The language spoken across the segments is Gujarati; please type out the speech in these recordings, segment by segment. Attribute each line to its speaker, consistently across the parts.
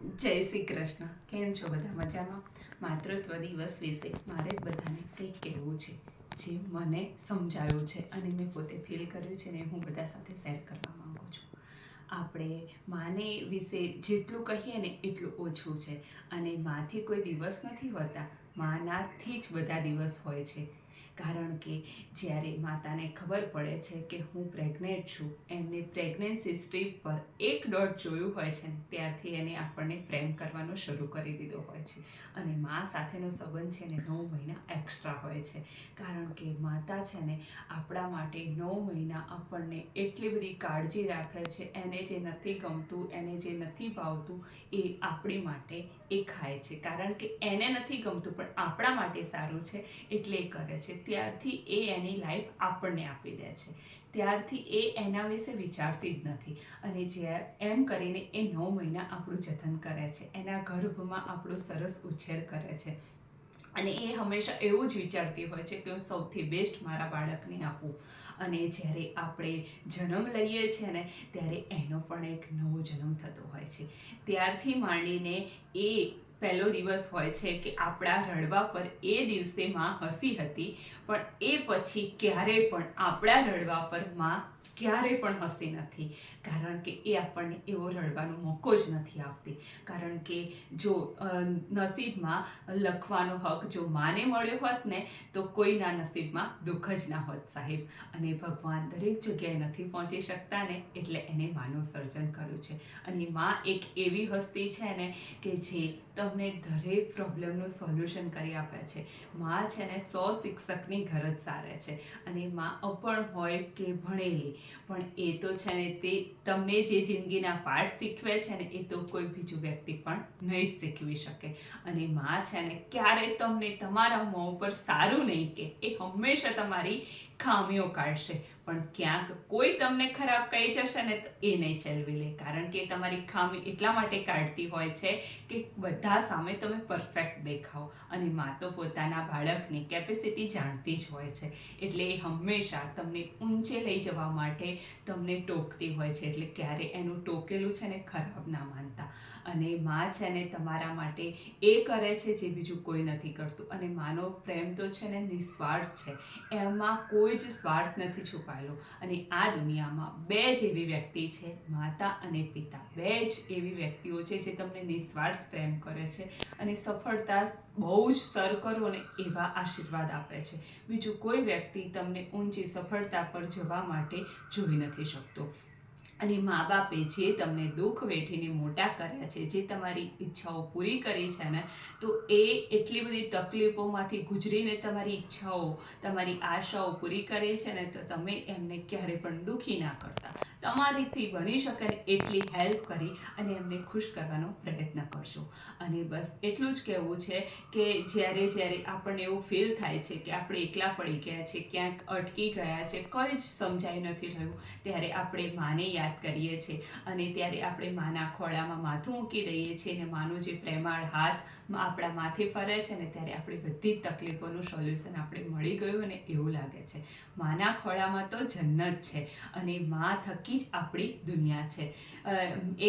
Speaker 1: જય શ્રી કૃષ્ણ. કેમ છો બધા? મજામાં? માતૃત્વ દિવસ વિશે મારે જ બધાને કંઈક કહેવું છે, જે મને સમજાયું છે અને મેં પોતે ફીલ કર્યું છે ને હું બધા સાથે શેર કરવા માંગુ છું. આપણે માને વિશે જેટલું કહીએ ને એટલું ઓછું છે, અને માથી કોઈ દિવસ નથી હોતા, માનાથી જ બધા દિવસ હોય છે. કારણ કે જ્યારે માતાને ખબર પડે છે કે હું પ્રેગ્નેન્ટ છું, એમની પ્રેગ્નન્સી સ્ટ્રીપ પર એક ડોટ જોયું હોય છે ને ત્યારથી એને આપણને પ્રેમ કરવાનો શરૂ કરી દીધો હોય છે. અને મા સાથેનો સંબંધ છે ને 9 મહિના એક્સ્ટ્રા હોય છે. કારણ કે માતા છે ને આપણા માટે 9 મહિના આપણને એટલી બધી કાળજી રાખે છે. એને જે નથી ગમતું, એને જે નથી ભાવતું, એ આપણી માટે એ ખાય છે. કારણ કે એને નથી ગમતું પણ આપણા માટે સારું છે એટલે એ કરે છે. ત્યારથી એ એની લાઈફ આપણને આપી દે છે. ત્યારથી એ એના વિશે વિચારતી જ નથી. અને જે એમ કરીને એ 9 મહિના આપણું જતન કરે છે, એના ગર્ભમાં આપણો સરસ ઉછેર કરે છે. અને એ હંમેશા એવું જ વિચારતી હોય છે કે હું સૌથી બેસ્ટ મારા બાળકને આપું. અને જ્યારે આપણે જન્મ લઈએ છીએ ને ત્યારે એનો પણ એક નવો જન્મ થતો હોય છે. ત્યારથી માંડીને એ પહેલો દિવસ હોય છે કે આપણા રડવા પર એ દિવસે માં હસી હતી, પણ એ પછી ક્યારેય પણ આપણા રડવા પર માં ક્યારેય પણ હસી નથી. કારણ કે એ આપણને એવો રડવાનો મોકો જ નથી આપતી. કારણ કે જો નસીબમાં લખવાનો હક જો માને મળ્યો હોત ને તો કોઈના નસીબમાં દુઃખ જ ના હોત સાહેબ. અને ભગવાન દરેક જગ્યાએ નથી પહોંચી શકતા ને એટલે એને માનું સર્જન કર્યું છે. અને માં એક એવી હસ્તી છે ને કે જે તમને દરેક પ્રોબ્લેમનું સોલ્યુશન કરી આપે છે. માં છે ને 100 શિક્ષકની ગરજ સારે છે. અને માં અપણ હોય કે ભણેલી, પણ એ તો છે ને તે તમને જે જિંદગીના પાઠ શીખવે છે ને એ તો કોઈ બીજું વ્યક્તિ પણ નહીં જ શીખવી શકે. અને માં છે ને ક્યારેય તમને તમારા મોં પર સારું નહીં કે, એ હંમેશા તમારી ખામીઓ કાઢશે. પણ ક્યાંક કોઈ તમને ખરાબ કહી જશે ને તો એ નહીં ચલવી લે. કારણ કે તમારી ખામી એટલા માટે કાઢતી હોય છે કે બધા સામે તમે પરફેક્ટ દેખાઓ. અને માં તો પોતાના બાળકની કેપેસિટી જાણતી જ હોય છે. એટલે એ હંમેશા તમને ઊંચે લઈ જવા માટે તમને ટોકતી હોય છે. એટલે ક્યારે એનું ટોકેલું છે ને ખરાબ ના માનતા. અને માં છે ને તમારા માટે એ કરે છે જે બીજું કોઈ નથી કરતું. અને માનો પ્રેમ તો છે ને નિસ્વાર્થ છે, એમાં કોઈ જ સ્વાર્થ નથી છુપાયેલો. અને આ દુનિયામાં બે જ એવી વ્યક્તિ છે, માતા અને પિતા. બે જ એવી વ્યક્તિઓ છે જે તમને નિસ્વાર્થ પ્રેમ કરે છે અને સફળતા બહુ જ સર કરો ને એવા આશીર્વાદ આપે છે. બીજું કોઈ વ્યક્તિ તમને ઊંચી સફળતા પર જવા માટે જોઈ નથી શકતો. અને મા બાપે જે તમને દુઃખ વેઠીને મોટા કર્યા છે, જે તમારી ઈચ્છાઓ પૂરી કરી છે ને, તો એ એટલી બધી તકલીફોમાંથી ગુજરીને તમારી ઈચ્છાઓ, તમારી આશાઓ પૂરી કરી છે ને, તો તમે એમને ક્યારે પણ દુઃખી ના કરતા. તમારીથી બની શકે ને એટલી હેલ્પ કરી અને એમને ખુશ કરવાનો પ્રયત્ન કરજો. અને બસ એટલું જ કહેવું છે કે જ્યારે જ્યારે આપણને એવું ફીલ થાય છે કે આપણે એકલા પડી ગયા છે, ક્યાંક અટકી ગયા છે, કંઈ જ સમજાઈ નથી રહ્યું, ત્યારે આપણે માને યાદ કરીએ છીએ. અને ત્યારે આપણે માના ખોળામાં માથું મૂકી દઈએ છીએ અને માનો જે પ્રેમાળ હાથ આપણા માથે ફરે છે ને, ત્યારે આપણી બધી જ તકલીફોનું સોલ્યુશન આપણે મળી ગયું અને એવું લાગે છે. માના ખોળામાં તો જન્નત છે અને મા થકી જ આપણી દુનિયા છે.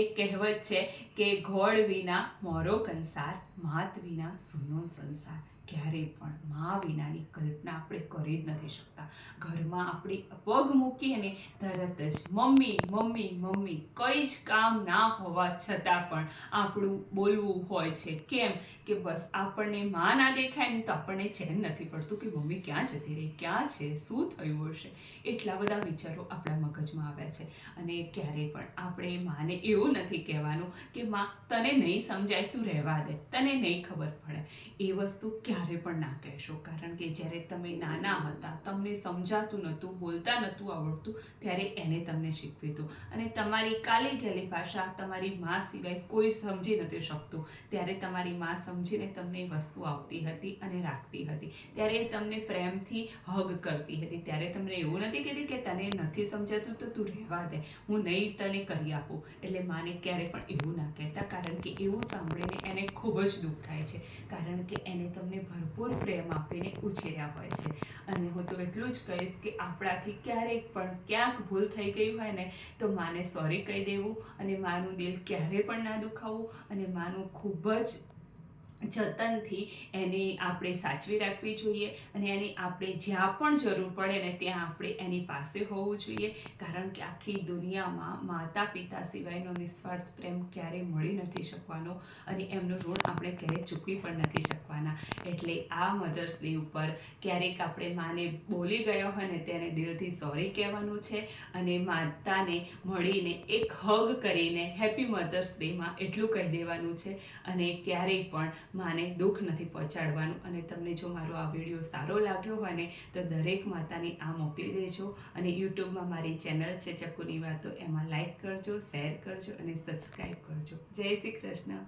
Speaker 1: એક કહેવત છે કે ઘોડ વિના મોરો કંસાર, માત વિના સૂનો સંસાર. ક્યારેય પણ મા વિનાની કલ્પના આપણે કરી જ નથી શકતા. ઘરમાં આપણી પગ મૂકીએ ને તરત જ મમ્મી મમ્મી મમ્મી, કંઈ જ કામ ના હોવા છતાં પણ આપણું બોલવું હોય છે. કેમ કે બસ આપણને માં ના દેખાય ને તો આપણને ચેન નથી પડતું કે મમ્મી ક્યાં જતી રહી, ક્યાં છે, શું થયું હશે. એટલા બધા વિચારો આપણા મગજમાં આવે છે. અને ક્યારેય પણ આપણે માને એવું નથી કહેવાનું કે માં તને નહીં સમજાય, તું રહેવા દે, તને નહીં ખબર પડે. એ વસ્તુ ક્યારે પણ ના કહેશો. કારણ કે જ્યારે તમે નાના હતા, તમને સમજાતું નહોતું, બોલતા નહોતું આવડતું, ત્યારે એને તમને શીખવ્યું હતું. અને તમારી કાલી ગેલી ભાષા તમારી માં સિવાય કોઈ સમજી નથી શકતું. ત્યારે તમારી માં સમજીને તમને એ વસ્તુ આપતી હતી અને રાખતી હતી. ત્યારે એ તમને પ્રેમથી હગ કરતી હતી. ત્યારે તમને એવું નથી કહેતી કે તને નથી સમજાતું તો તું રહેવા દે, હું નહીં તને કરી આપું. એટલે માને ક્યારે પણ એવું ના કહેતા. કારણ કે એવું સાંભળીને એને ખૂબ જ દુઃખ થાય છે. કારણ કે એને તમને ભરપૂર પ્રેમ આપીને ઉછેર્યા હોય છે. અને હું તો એટલું જ કહીશ કે આપણાથી ક્યારેક પણ ક્યાંક ભૂલ થઈ ગઈ હોય ને તો માને સોરી કહી દેવું, અને માનું દિલ ક્યારે પણ ના દુખાવવું, અને માનું ખૂબ જ જતનથી એની આપણે સાચવી રાખવી જોઈએ, અને એની આપણે જ્યાં પણ જરૂર પડે ને ત્યાં આપણે એની પાસે હોવું જોઈએ. કારણ કે આખી દુનિયામાં માતા પિતા સિવાયનો નિસ્વાર્થ પ્રેમ ક્યારેય મળી નથી શકવાનો, અને એમનું ઋણ આપણે ક્યારેય ચૂકવી પણ નથી શકવાના. એટલે આ મધર્સ ડે ઉપર ક્યારેક આપણે માને બોલી ગયા હોય ને તેને દિલથી સોરી કહેવાનું છે, અને માતાને મળીને એક હગ કરીને હેપી મધર્સ ડેમાં એટલું કહી દેવાનું છે, અને ક્યારેય પણ માને દુઃખ નથી પહોંચાડવાનું. અને તમને જો મારો આ વિડીયો સારો લાગ્યો હોય ને તો દરેક માતાની આ મોકલી દેજો, અને યુટ્યુબમાં મારી ચેનલ છે ચક્કુની વાતો, એમાં લાઈક કરજો, શેર કરજો અને સબસ્ક્રાઈબ કરજો. જય શ્રી કૃષ્ણ.